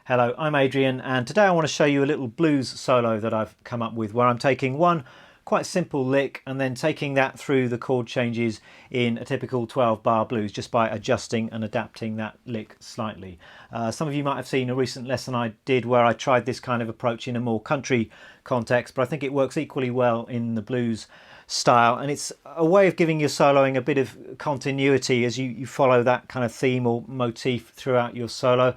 Hello, I'm Adrian, and today I want to show you a little blues solo that I've come up with where I'm taking one quite simple lick and then taking that through the chord changes in a typical 12-bar blues just by adjusting and adapting that lick slightly. Some of you might have seen a recent lesson I did where I tried this kind of approach in a more country context, but I think it works equally well in the blues style, and it's a way of giving your soloing a bit of continuity as you follow that kind of theme or motif throughout your solo.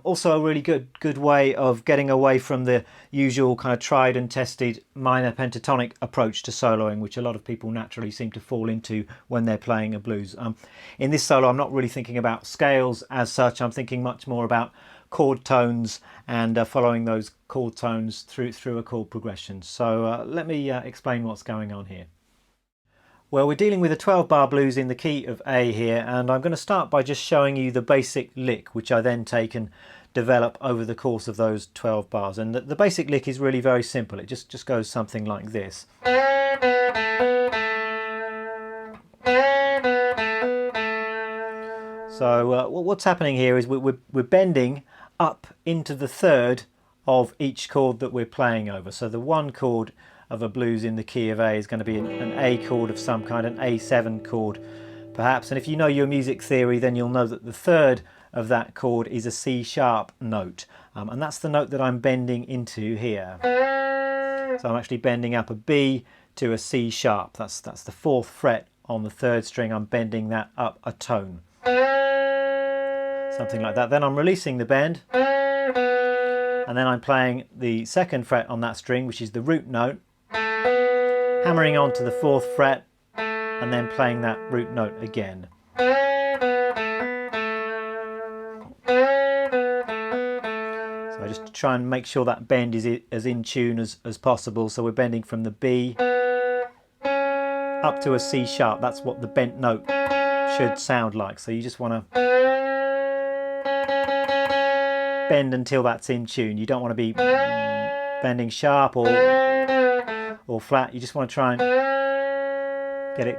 Also a really good way of getting away from the usual kind of tried and tested minor pentatonic approach to soloing, which a lot of people naturally seem to fall into when they're playing a blues. In this solo I'm not really thinking about scales as such, I'm thinking much more about chord tones and following those chord tones through a chord progression. So let me explain what's going on here. Well, we're dealing with a 12-bar blues in the key of A here, and I'm going to start by just showing you the basic lick, which I then take and develop over the course of those 12 bars. And the basic lick is really very simple. It just goes something like this. So what's happening here is we're bending up into the third of each chord that we're playing over. So the one chord of a blues in the key of A is going to be an A chord of some kind, an A7 chord perhaps, and if you know your music theory then you'll know that the third of that chord is a C sharp note, and that's the note that I'm bending into here. So I'm actually bending up a B to a C sharp, that's the 4th fret on the 3rd string. I'm bending that up a tone, something like that. Then I'm releasing the bend, and then I'm playing the 2nd fret on that string, which is the root note, hammering onto the 4th fret and then playing that root note again. So just to try and make sure that bend is as in tune as possible. So we're bending from the B up to a C sharp. That's what the bent note should sound like. So you just want to bend until that's in tune. You don't want to be bending sharp or flat. You just want to try and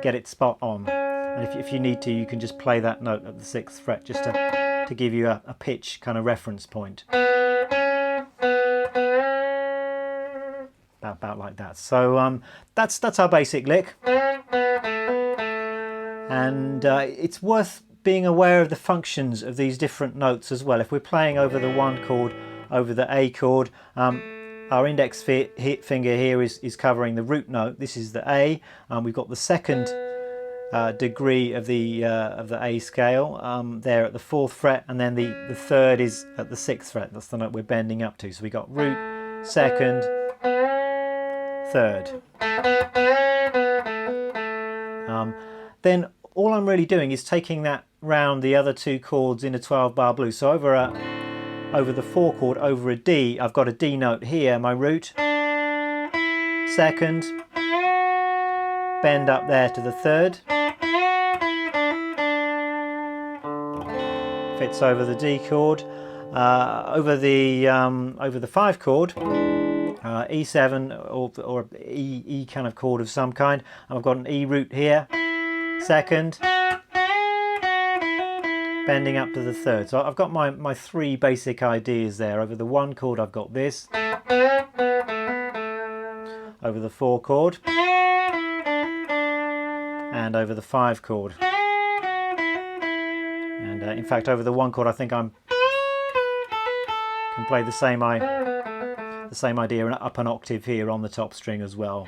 get it spot on. And if you need to, you can just play that note at the 6th fret just to give you a pitch kind of reference point. About like that. So that's our basic lick, and it's worth being aware of the functions of these different notes as well. If we're playing over the 1 chord, over the A chord, our index finger here is covering the root note. This is the A. We've got the 2nd degree of the A scale there at the 4th fret, and then the 3rd is at the 6th fret. That's the note we're bending up to. So we got root, 2nd, 3rd. Then all I'm really doing is taking that round the other 2 chords in a 12-bar blues. So over the 4 chord, over a D, I've got a D note here, my root, 2nd, bend up there to the 3rd, fits over the D chord, over the 5 chord, E7 or E kind of chord of some kind. I've got an E root here, 2nd, bending up to the 3rd. So I've got my 3 basic ideas there. Over the 1 chord I've got this, over the 4 chord, and over the 5 chord. And in fact over the 1 chord I think I can play the same idea up an octave here on the top string as well.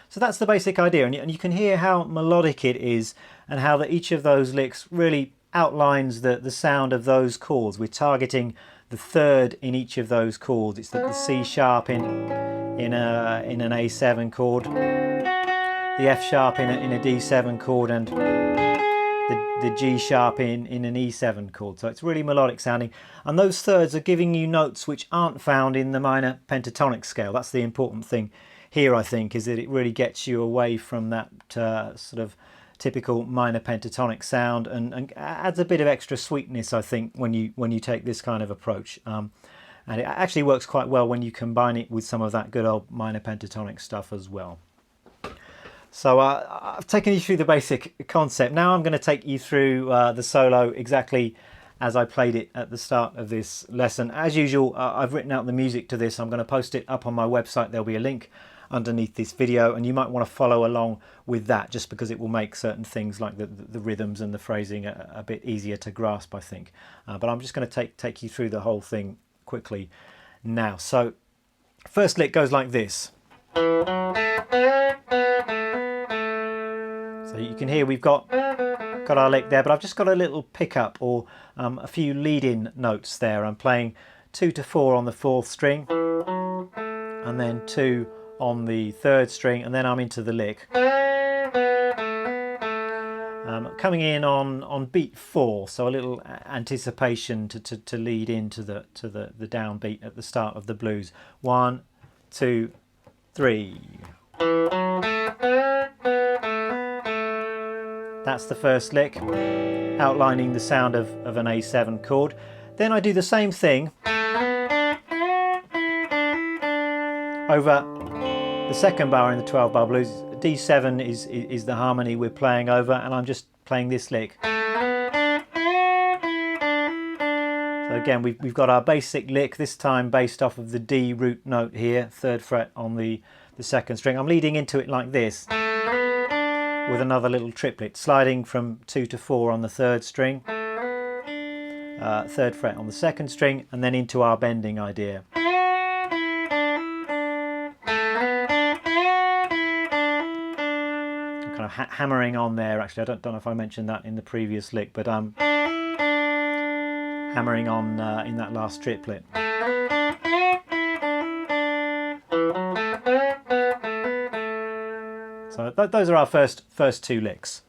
So that's the basic idea, and you can hear how melodic it is and how that each of those licks really outlines the sound of those chords. We're targeting the 3rd in each of those chords. It's the C sharp in in an A7 chord, the F sharp in a D7 chord, and the G sharp in an E7 chord. So it's really melodic sounding, and those thirds are giving you notes which aren't found in the minor pentatonic scale. That's the important thing here, I think, is that it really gets you away from that sort of typical minor pentatonic sound, and adds a bit of extra sweetness, I think, when you take this kind of approach. And it actually works quite well when you combine it with some of that good old minor pentatonic stuff as well. So I've taken you through the basic concept. Now I'm going to take you through the solo exactly as I played it at the start of this lesson. As usual, I've written out the music to this. I'm going to post it up on my website. There'll be a link underneath this video, and you might want to follow along with that, just because it will make certain things like the rhythms and the phrasing a bit easier to grasp, I think. But I'm just going to take you through the whole thing quickly now. So first lick goes like this. So you can hear we've got our lick there, but I've just got a little pickup, or a few lead-in notes there. I'm playing 2 to 4 on the 4th string, and then 2 on the 3rd string, and then I'm into the lick. Coming in on beat 4, so a little anticipation to lead into the downbeat at the start of the blues. 1, 2, 3. That's the first lick, outlining the sound of an A7 chord. Then I do the same thing over the second bar in the 12-bar blues. D7 is the harmony we're playing over, and I'm just playing this lick. So again, we've got our basic lick, this time based off of the D root note here, 3rd fret on the 2nd string. I'm leading into it like this, with another little triplet, sliding from 2 to 4 on the 3rd string, 3rd fret on the 2nd string, and then into our bending idea. I'm kind of hammering on there, actually. I don't know if I mentioned that in the previous lick, but I'm hammering on in that last triplet. So those are our first 2 licks.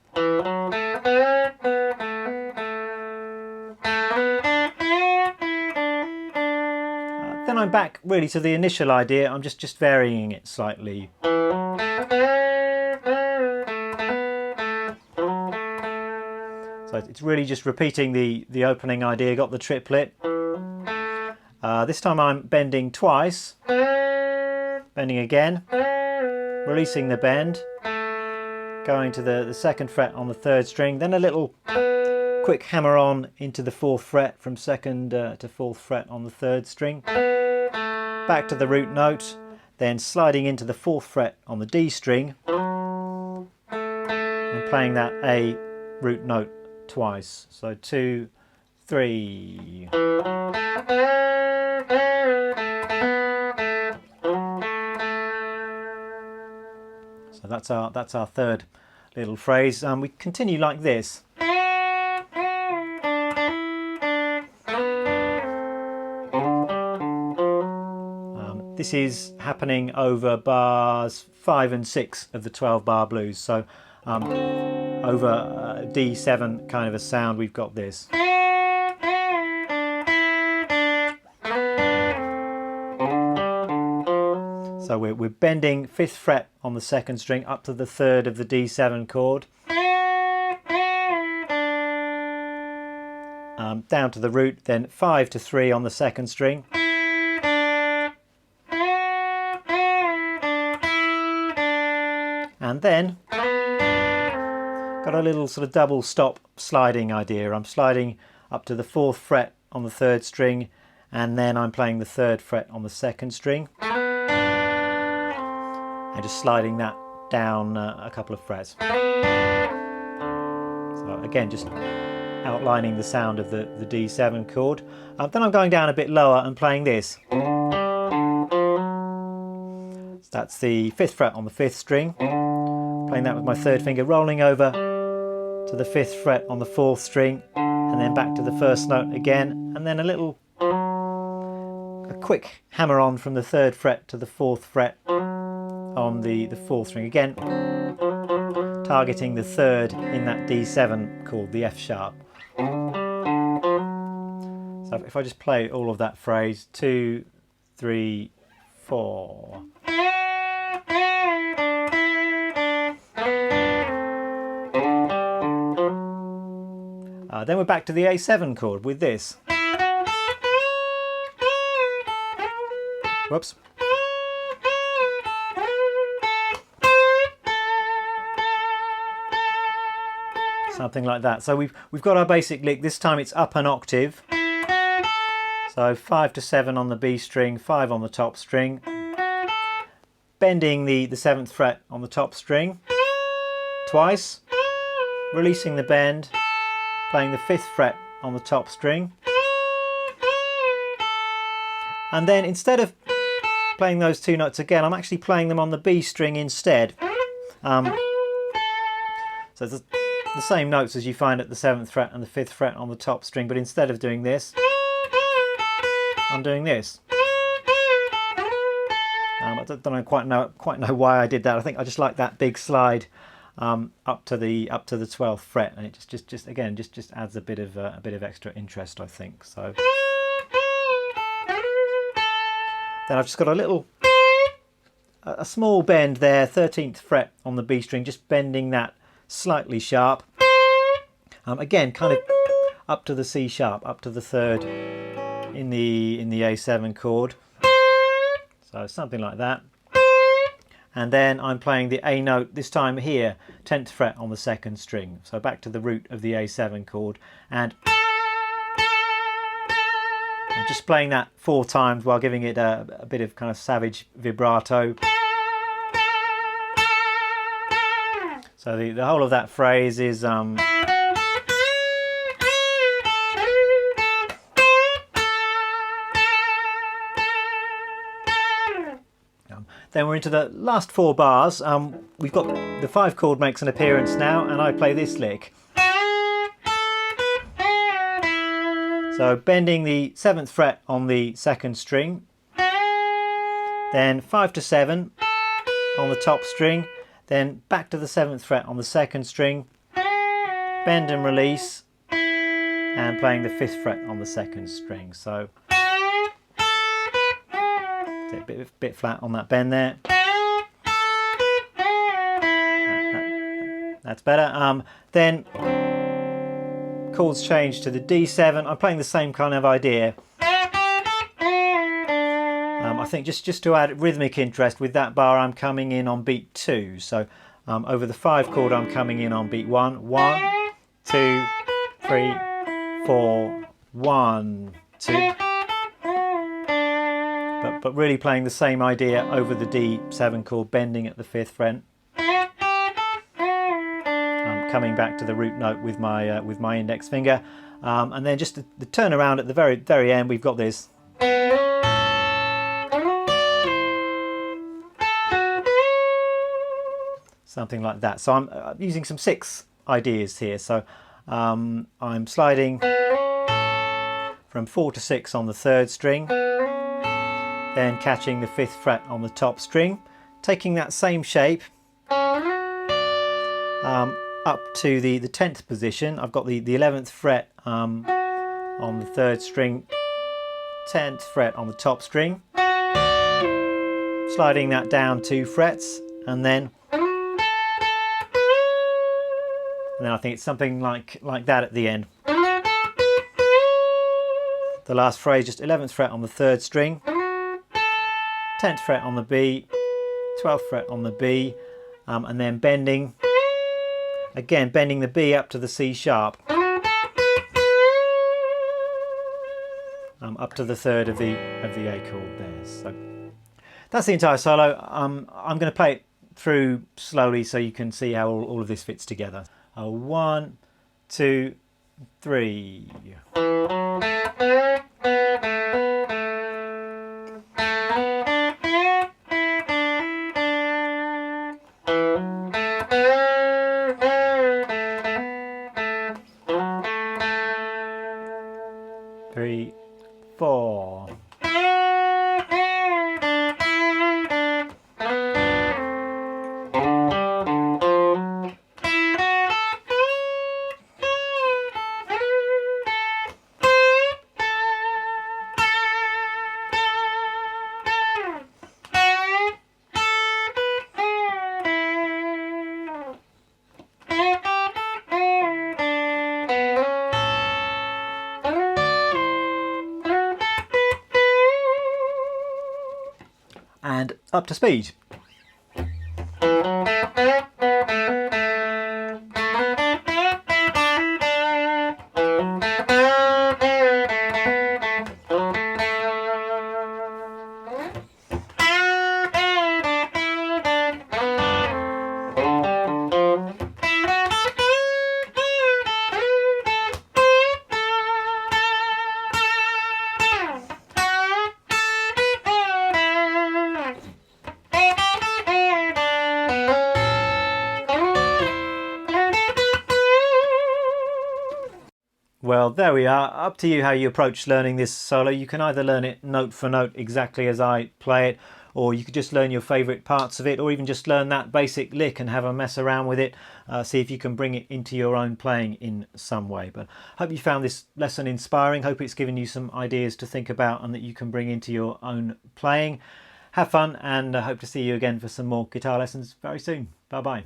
Then I'm back really to the initial idea. I'm just varying it slightly. So it's really just repeating the opening idea. Got the triplet. This time I'm bending twice, bending again, releasing the bend, going to the 2nd fret on the 3rd string, then a little quick hammer on into the 4th fret from 2nd to 4th fret on the 3rd string, back to the root note, then sliding into the 4th fret on the D string, and playing that A root note twice. So 2, 3. So that's our 3rd little phrase. We continue like this. This is happening over bars 5 and 6 of the 12-bar blues. So over D7 kind of a sound, we've got this. So we're bending 5th fret on the 2nd string up to the 3rd of the D7 chord, down to the root, then 5 to 3 on the 2nd string, and then got a little sort of double stop sliding idea. I'm sliding up to the 4th fret on the 3rd string, and then I'm playing the 3rd fret on the 2nd string, and just sliding that down a couple of frets. So again, just outlining the sound of the D7 chord. Then I'm going down a bit lower and playing this. So that's the 5th fret on the 5th string, playing that with my 3rd finger, rolling over to the 5th fret on the 4th string, and then back to the 1st note again, and then a little a quick hammer on from the 3rd fret to the 4th fret on the 4th string, again targeting the 3rd in that D7 chord, the F sharp. So if I just play all of that phrase, 2, 3, 4. Then we're back to the A7 chord with this. Whoops. Something like that. So we've got our basic lick. This time it's up an octave. So 5 to 7 on the B string, 5 on the top string. Bending the 7th fret on the top string twice. Releasing the bend. Playing the 5th fret on the top string. And then instead of playing those 2 notes again, I'm actually playing them on the B string instead. So it's the same notes as you find at the 7th fret and the 5th fret on the top string, but instead of doing this, I'm doing this. I don't quite know why I did that. I think I just like that big slide up to the 12th fret, and it just again adds a bit of extra interest, I think. So then I've just got a small bend there, 13th fret on the B string, just bending that slightly sharp. Again, kind of up to the C sharp, up to the 3rd in the A7 chord. So something like that. And then I'm playing the A note, this time here, 10th fret on the 2nd string. So back to the root of the A7 chord. And I'm just playing that 4 times while giving it a bit of kind of savage vibrato. So the whole of that phrase is then we're into the last 4 bars. We've got the 5 chord makes an appearance now, and I play this lick. So bending the 7th fret on the 2nd string, then 5 to 7 on the top string, then back to the 7th fret on the 2nd string, bend and release, and playing the 5th fret on the 2nd string. So a bit flat on that bend there. That's better. Then chords change to the D7. I'm playing the same kind of idea. I think just to add rhythmic interest, with that bar I'm coming in on beat 2. So over the 5 chord I'm coming in on beat 1. 1, 2, 3, 4, 1, 2. But really playing the same idea over the D7 chord, bending at the 5th fret. Coming back to the root note with my index finger, and then just the turn around at the very end, we've got this. Something like that. So I'm using some 6 ideas here. So I'm sliding from 4 to 6 on the 3rd string, then catching the 5th fret on the top string, taking that same shape up to the 10th position. I've got the 11th fret on the 3rd string, 10th fret on the top string, sliding that down 2 frets, and then I think it's something like that at the end. The last phrase, just 11th fret on the 3rd string, 10th fret on the B, 12th fret on the B, and then bending the B up to the C sharp, up to the 3rd of the A chord there. So that's the entire solo. I'm going to play it through slowly so you can see how all of this fits together. 1, 2, 3. 3, 4. and up to speed. Well, there we are. Up to you how you approach learning this solo. You can either learn it note for note exactly as I play it, or you could just learn your favourite parts of it, or even just learn that basic lick and have a mess around with it. See if you can bring it into your own playing in some way. But I hope you found this lesson inspiring. Hope it's given you some ideas to think about and that you can bring into your own playing. Have fun, and I hope to see you again for some more guitar lessons very soon. Bye bye.